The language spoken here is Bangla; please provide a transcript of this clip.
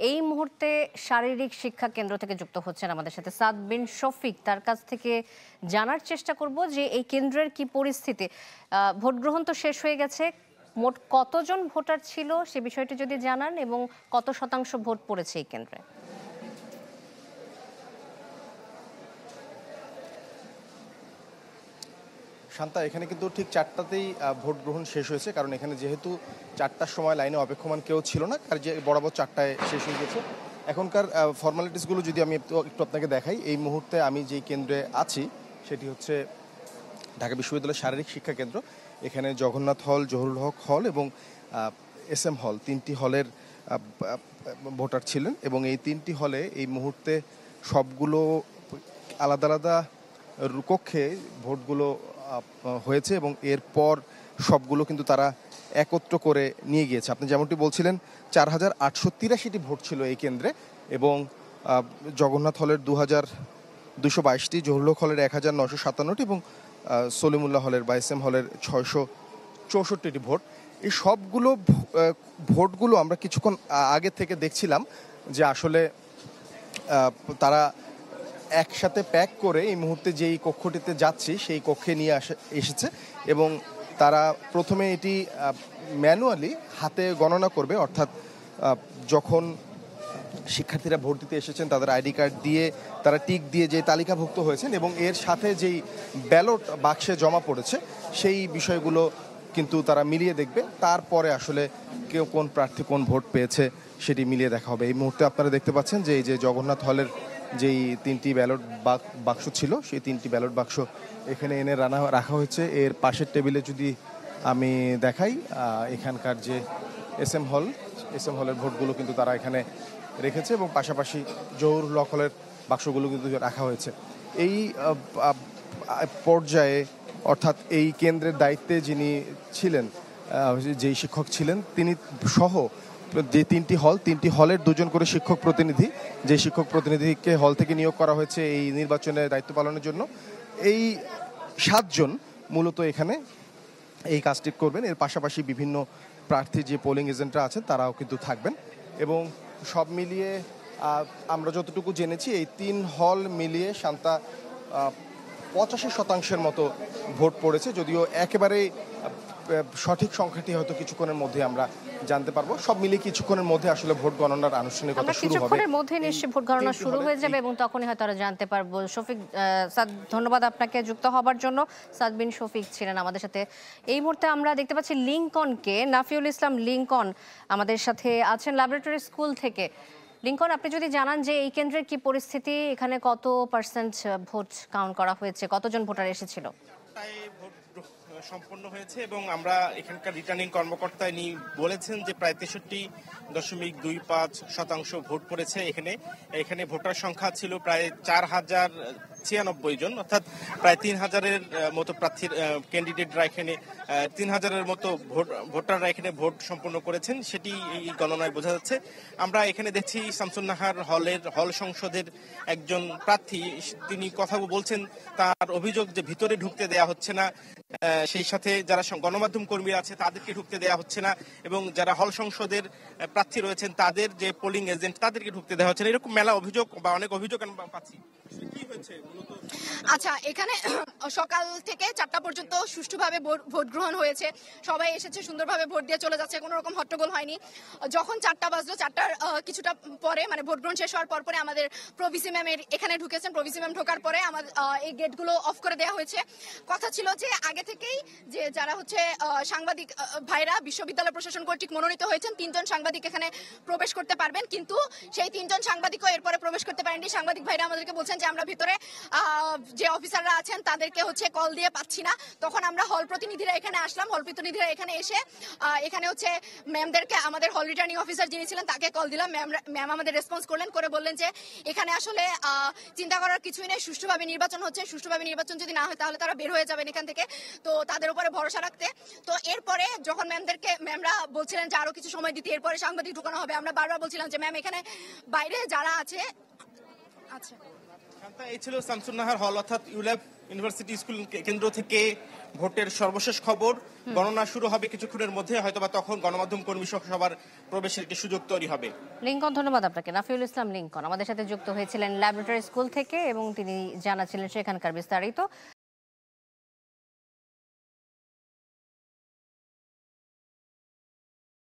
এই মুহূর্তে শারীরিক শিক্ষা কেন্দ্র থেকে যুক্ত হচ্ছেন আমাদের সাথে সাদ বিন শফিক। তার কাছ থেকে জানার চেষ্টা করব যে এই কেন্দ্রের কি পরিস্থিতি। ভোট গ্রহণ তো শেষ হয়ে গেছে, মোট কতজন ভোটার ছিল সে বিষয়টি যদি জানান এবং কত শতাংশ ভোট পড়েছে এই কেন্দ্রে। শান্তা, এখানে কিন্তু ঠিক 4টাতেই ভোট গ্রহণ শেষ হয়েছে, কারণ এখানে যেহেতু 4টার সময় লাইনে অপেক্ষমান কেউ ছিল না, আর যে বরাবর 4টায় শেষ হয়ে গেছে। এখনকার ফর্মালিটিসগুলো যদি আমি একটু আপনাকে দেখাই, এই মুহূর্তে আমি যেই কেন্দ্রে আছি সেটি হচ্ছে ঢাকা বিশ্ববিদ্যালয়ের শারীরিক শিক্ষা কেন্দ্র। এখানে জগন্নাথ হল, জহুরুল হক হল এবং SM হল, 3টি হলের ভোটার ছিলেন এবং এই 3টি হলে এই মুহূর্তে সবগুলো আলাদা আলাদা কক্ষে ভোটগুলো হয়েছে এবং এরপর সবগুলো কিন্তু তারা একত্র করে নিয়ে গিয়েছে। আপনি যেমনটি বলছিলেন 4883টি ভোট ছিল এই কেন্দ্রে এবং জগন্নাথ হলের 2222টি, জহুরুল হক হলের 1957টি এবং সলিমুল্লাহ হলের বা SM হলের 664টি ভোট। এই সবগুলো ভোটগুলো আমরা কিছুক্ষণ আগে থেকে দেখছিলাম যে আসলে তারা একসাথে প্যাক করে এই মুহূর্তে যেই কক্ষটিতে যাচ্ছি সেই কক্ষে নিয়ে এসেছে এবং তারা প্রথমে এটি ম্যানুয়ালি হাতে গণনা করবে, অর্থাৎ যখন শিক্ষার্থীরা ভোট দিতে এসেছেন তাদের আইডি কার্ড দিয়ে তারা টিক দিয়ে যে তালিকাভুক্ত হয়েছেন এবং এর সাথে যেই ব্যালট বাক্সে জমা পড়েছে সেই বিষয়গুলো কিন্তু তারা মিলিয়ে দেখবে। তারপরে আসলে কেউ কোন প্রার্থী কোন ভোট পেয়েছে সেটি মিলিয়ে দেখা হবে। এই মুহূর্তে আপনারা দেখতে পাচ্ছেন যে এই যে জগন্নাথ হলের যেই 3টি ব্যালট বাক্স ছিল সেই 3টি ব্যালট বাক্স এখানে এনে রাখা হয়েছে। এর পাশের টেবিলে যদি আমি দেখাই, এখানকার যে SM হলের ভোটগুলো কিন্তু তারা এখানে রেখেছে এবং পাশাপাশি জহুরুল হক হলের বাক্সগুলো কিন্তু রাখা হয়েছে। এই পর্যায়ে অর্থাৎ এই কেন্দ্রের দায়িত্বে যিনি ছিলেন, যেই শিক্ষক ছিলেন, তিনি সহ যে 3টি হলের 2জন করে শিক্ষক প্রতিনিধি, যে শিক্ষক প্রতিনিধিকে হল থেকে নিয়োগ করা হয়েছে এই নির্বাচনের দায়িত্ব পালনের জন্য, এই 7জন মূলত এখানে এই কাজটি করবেন। এর পাশাপাশি বিভিন্ন প্রার্থী যে পোলিং এজেন্টরা আছেন তারাও কিন্তু থাকবেন এবং সব মিলিয়ে আমরা যতটুকু জেনেছি এই 3 হল মিলিয়ে শান্তা 85% মতো ভোট পড়েছে, যদিও একেবারে সঠিক সংখ্যাটি হয়তো কিছুক্ষণের মধ্যে আমরা জানতে পারবো। সব মিলিয়ে কিছুক্ষণের মধ্যে আসলে ভোট গণনার আনুষ্ঠানিকতা শুরু হবে। কিছুক্ষণের মধ্যে নিশ্চয়ই ভোট গণনা শুরু হয়ে যাবে এবং তখনই হয়তো তারা জানতে পারবো। শফিক, সাদ, ধন্যবাদ আপনাকে যুক্ত হবার জন্য। সাদ বিন শফিক ছিলেন আমাদের সাথে। এই মুহূর্তে আমরা দেখতে পাচ্ছি লিংকনকে, নাফিউল ইসলাম লিংকন আমাদের সাথে আছেন ল্যাবরেটরি স্কুল থেকে। লিংকন, আপনি যদি জানান যে এই কেন্দ্রের কি পরিস্থিতি, এখানে কত % ভোট কাউন্ট করা হয়েছে, কতজন ভোটার এসেছিল? ভোট সম্পন্ন হয়েছে এবং আমরা এখানকার রিটার্নিং কর্মকর্তা ইনি বলেছেন যে প্রায় 63.25% ভোট পড়েছে। এখানে ভোটার সংখ্যা ছিল প্রায় 4096 জন, অর্থাৎ প্রায় 3000-এর মতো প্রার্থীর ক্যান্ডিডেটরা এখানে 3000-এর মতো ভোটাররা এখানে ভোট সম্পন্ন করেছেন, সেটি এই গণনায় বোঝা যাচ্ছে। আমরা এখানে দেখছি শামসুন্নাহার হল সংসদের একজন প্রার্থী, তিনি কথা বলছেন, তার অভিযোগ যে ভিতরে ঢুকতে দেয়া হচ্ছে না, সেই সাথে যারা গণমাধ্যম কর্মী আছে তাদেরকে ঢুকতে দেওয়া হচ্ছে না এবং যারা হল সংসদের প্রার্থী রয়েছেন তাদের যে পোলিং এজেন্ট তাদেরকে ঢুকতে দেওয়া হচ্ছে না, এরকম মেলা অভিযোগ বা অনেক অভিযোগ আমরা পাচ্ছি। কি হয়েছে মূলত? আচ্ছা, এখানে সকাল থেকে 4টা পর্যন্ত সুষ্ঠুভাবে ভোট গ্রহণ হয়েছে, সবাই এসেছে, সুন্দরভাবে ভোট দিয়ে চলে যাচ্ছে, কোনো রকম হট্টগোল হয়নি। যখন 4টা বাজলো, 4টার কিছুটা পরে মানে ভোট গ্রহণ শেষ হওয়ার পরে আমাদের প্রভিসি ম্যাম এখানে ঢুকেছেন। প্রভিসি ম্যাম ঢোকার পরে আমাদের এই গেটগুলো অফ করে দেওয়া হয়েছে। কথা ছিল যে আগে থেকেই যে যারা হচ্ছে সাংবাদিক ভাইরা বিশ্ববিদ্যালয় প্রশাসন কর্তৃক মনোনীত হয়েছেন 3জন সাংবাদিক এখানে প্রবেশ করতে পারবেন, কিন্তু সেই 3জন সাংবাদিকও এরপরে প্রবেশ করতে পারেননি। সাংবাদিক ভাইরা আমাদেরকে বলছেন যে আমরা ভিতরে যে অফিসাররা আছেন তাদেরকে হচ্ছে কল দিয়ে পাচ্ছি না। তখন আমরা হল প্রতিনিধিরা এখানে আসলাম। হল প্রতিনিধিরা এখানে এসে এখানে হচ্ছে ম্যামদেরকে, আমাদের হল রিটার্নিং অফিসার যিনি ছিলেন তাকে কল দিলাম। ম্যাম আমাদের রেসপন্স করলেন, করে বললেন যে এখানে আসলে চিন্তা করার কিছুই নেই, সুষ্ঠুভাবে নির্বাচন হচ্ছে, সুষ্ঠুভাবে নির্বাচন যদি না হয় তাহলে তারা বের হয়ে যাবেন এখান থেকে, তো তাদের উপরে ভরসা রাখতে। তো এরপরে যখন ম্যামরা বলছিলেন যে আরো কিছু সময় দিতে, এরপরে সাংবাদিক ঢুকানো হবে, আমরা বারবার বলছিলাম যে ম্যাম এখানে বাইরে যারা আছে। আচ্ছা, শান্তা, এই ছিল শামসুন্নাহার হল অর্থাৎ ইউল্যাব ইউনিভার্সিটি স্কুল কেন্দ্র থেকে ভোটের সর্বশেষ খবর। গণনা শুরু হবে কিছুক্ষণের মধ্যে, হয়তোবা তখন গণমাধ্যম কর্মী সহ সবার প্রবেশের একটি সুযোগ তৈরি হবে। লিঙ্কন, ধন্যবাদ আপনাকে। নাফিউল ইসলাম লিঙ্কন আমাদের সাথে যুক্ত হয়েছিলেন ল্যাবরেটরি স্কুল থেকে এবং তিনি জানাচ্ছিলেন সেখানকার বিস্তারিত।